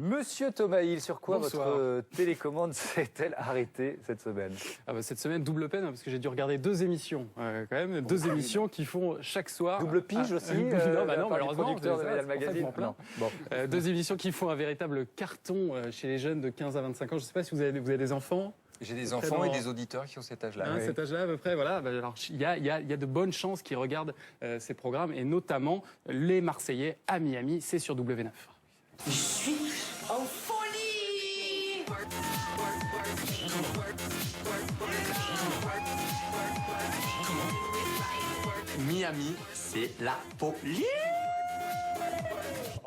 Monsieur Thomas Hill, sur quoi Bonsoir. votre télécommande s'est-elle arrêtée cette semaine? Cette semaine, double peine, parce que j'ai dû regarder deux émissions, quand même. Deux émissions qui font chaque soir... Double pige aussi Non, non, malheureusement, producteur de c'est Médias ça, c'est Magazine. pour ça que je m'en Non. plains. Deux émissions qui font un véritable carton chez les jeunes de 15 à 25 ans. Je ne sais pas si vous avez des enfants. J'ai des enfants et des auditeurs qui ont cet âge-là. Hein, cet âge-là, à peu près, voilà. Alors, il y a de bonnes chances qu'ils regardent ces programmes, et notamment les Marseillais à Miami. C'est sur W9. Je suis en folie. Miami, c'est la folie.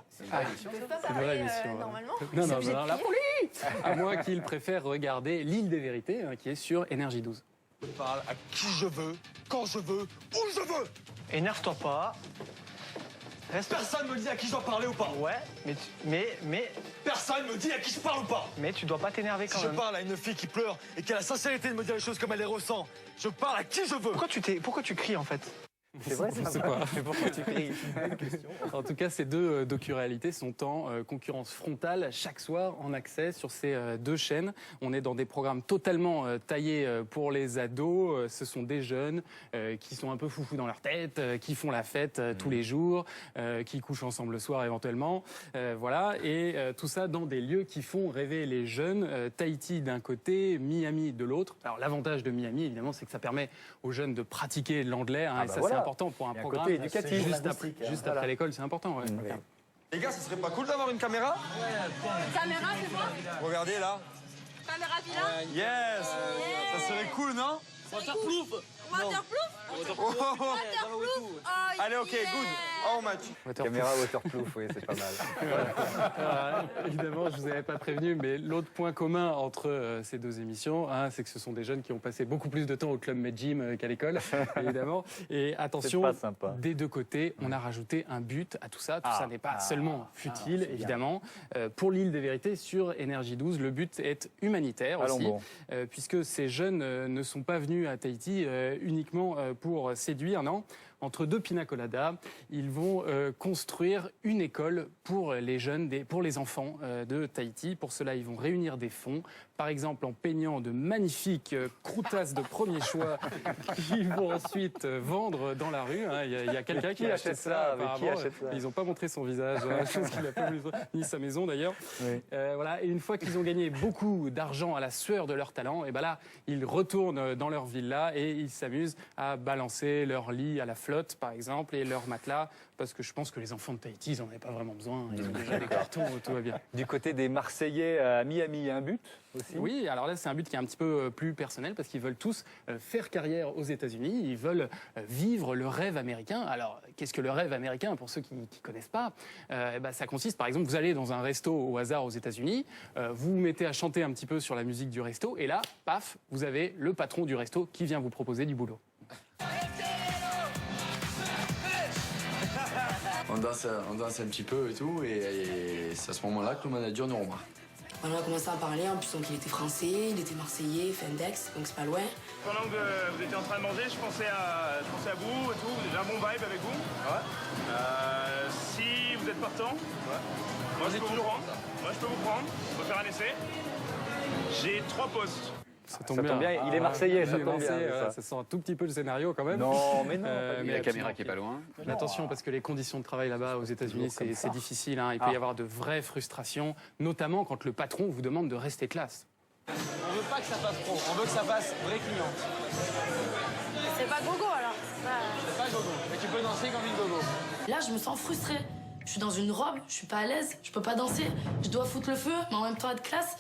C'est une vraie émission. Normalement. Non, C'est obligé de la crier. police. À moins qu'ils préfèrent regarder L'île des vérités, qui est sur Énergie 12. Je parle à qui je veux, quand je veux, où je veux. Énerve-toi pas. Personne me dit à qui je dois parler ou pas. Ouais, mais Personne me dit à qui je parle ou pas. tu dois pas t'énerver Si quand je même. parle à une fille qui pleure et qui a la sincérité de me dire les choses comme elle les ressent, je parle à qui je veux. Pourquoi tu cries en fait? C'est vrai, Je ça sais va. pas. Mais pourquoi tu cries? En tout cas, ces deux docu-réalités sont en concurrence frontale chaque soir en accès sur ces deux chaînes. On est dans des programmes totalement taillés pour les ados. Ce sont des jeunes qui sont un peu foufous dans leur tête, qui font la fête tous les jours, qui couchent ensemble le soir éventuellement. Voilà, et tout ça dans des lieux qui font rêver les jeunes. Tahiti d'un côté, Miami de l'autre. Alors l'avantage de Miami, évidemment, c'est que ça permet aux jeunes de pratiquer l'anglais. Hein, Ah et bah ça, voilà. c'est important pour un Il y a un programme côté éducatif. juste après l'école, c'est important. Ouais. Les gars, ce serait pas cool d'avoir une caméra? Caméra, c'est quoi? Regardez là. Caméra vilain? Yes. Ça serait cool, non? Waterproof? Allez, ok, good. How much? Caméra waterproof, oui, c'est pas mal. Alors, évidemment, je vous avais pas prévenu, mais l'autre point commun entre ces deux émissions, c'est que ce sont des jeunes qui ont passé beaucoup plus de temps au club Med Gym qu'à l'école, évidemment. Et attention, pas sympa. des deux côtés, on a rajouté un but à tout ça. Tout ça n'est pas seulement futile, évidemment. Pour l'île des vérités sur Énergie 12, le but est humanitaire Allons aussi, bon. puisque ces jeunes ne sont pas venus à Tahiti uniquement pour séduire, non. Entre deux pina coladas, ils vont construire une école pour les jeunes, pour les enfants de Tahiti. Pour cela, ils vont réunir des fonds, par exemple en peignant de magnifiques croûtasses de premier choix qu'ils vont ensuite vendre dans la rue. Hein. Il y a quelqu'un qui achète ça. Mais qui apparemment. achète ça? Ils n'ont pas montré son visage, chose qu'il n'a pas voulu, ni sa maison d'ailleurs. Oui. Voilà. Et une fois qu'ils ont gagné beaucoup d'argent à la sueur de leur talent, et ben là, ils retournent dans leur villa et ils s'amusent à balancer leur lit à la flotte, par exemple, et leur matelas, parce que je pense que les enfants de Tahiti, ils n'en avaient pas vraiment besoin. Ils ont déjà des cartons, tout va bien. Du côté des Marseillais à Miami, il y a un but aussi? Oui, alors là, c'est un but qui est un petit peu plus personnel, parce qu'ils veulent tous faire carrière aux États-Unis. Ils veulent vivre le rêve américain. Alors, qu'est-ce que le rêve américain, pour ceux qui ne connaissent pas? Ça consiste, par exemple, vous allez dans un resto au hasard aux États-Unis, vous vous mettez à chanter un petit peu sur la musique du resto, et là, paf, vous avez le patron du resto qui vient vous proposer du boulot. On danse un petit peu et tout, et c'est à ce moment-là que le manager nous remarque. On a commencé à parler, en plus donc il était français, il était marseillais, Fendex, donc c'est pas loin. Pendant que vous étiez en train de manger, je pensais à vous et tout, j'ai un bon vibe avec vous. Ouais. Si vous êtes partant, moi je peux vous prendre. Moi je peux vous prendre, on peut faire un essai. J'ai 3 postes. Ça tombe bien, il est Marseillais, ça Il est tombe bien, Marseillais, c'est voilà, ça. ça sent un tout petit peu le scénario quand même. Non, mais non. Mais La caméra qui est pas loin. Mais attention, parce que les conditions de travail là-bas aux États-Unis, comme ça. c'est difficile. Hein. Il peut y avoir de vraies frustrations, notamment quand le patron vous demande de rester classe. On veut pas que ça passe pro, on veut que ça passe vrai client. C'est pas gogo alors. C'est pas gogo, mais tu peux danser comme une gogo. Là, je me sens frustrée. Je suis dans une robe, je suis pas à l'aise, je peux pas danser, je dois foutre le feu, mais en même temps être classe.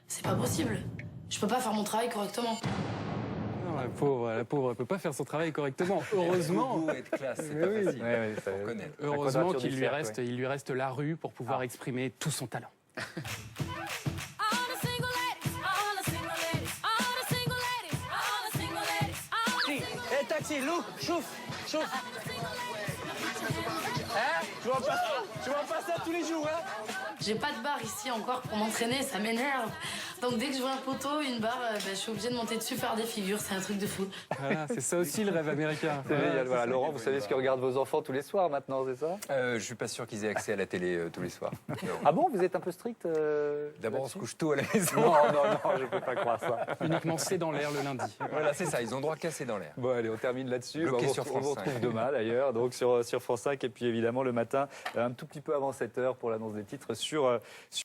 C'est pas possible. Je peux pas faire mon travail correctement. Non, la pauvre, elle peut pas faire son travail correctement. Heureusement, Gogo, être classe, c'est Mais pas oui. facile. Ouais, ça- Faut connaître. heureusement quadrature qu'il du lui cercle, reste, il lui reste la rue pour pouvoir exprimer tout son talent. Hé taxi, Lou, chouffe. Hein? Tu vois pas ça tous les jours, hein? J'ai pas de bar ici encore pour m'entraîner, ça m'énerve. Donc dès que je vois un poteau, une barre, je suis obligée de monter dessus, faire des figures. C'est un truc de fou. Voilà, c'est ça aussi le rêve américain. C'est génial. Voilà, Laurent, vous savez ce que regardent vos enfants tous les soirs maintenant, c'est ça? Je suis pas sûr qu'ils aient accès à la télé tous les soirs. Ah bon, vous êtes un peu strict D'abord, on se là-dessus? couche tôt à la maison. Non, non, je peux pas croire ça. Uniquement c'est dans l'air le lundi. Voilà, c'est ça, ils ont droit qu'à c'est dans l'air. Bon, allez, on termine là-dessus. Bloqué On sur vous France retrouve 5. demain d'ailleurs, donc sur France 5, et puis évidemment le matin, un tout petit peu avant 7h pour l'annonce des titres sur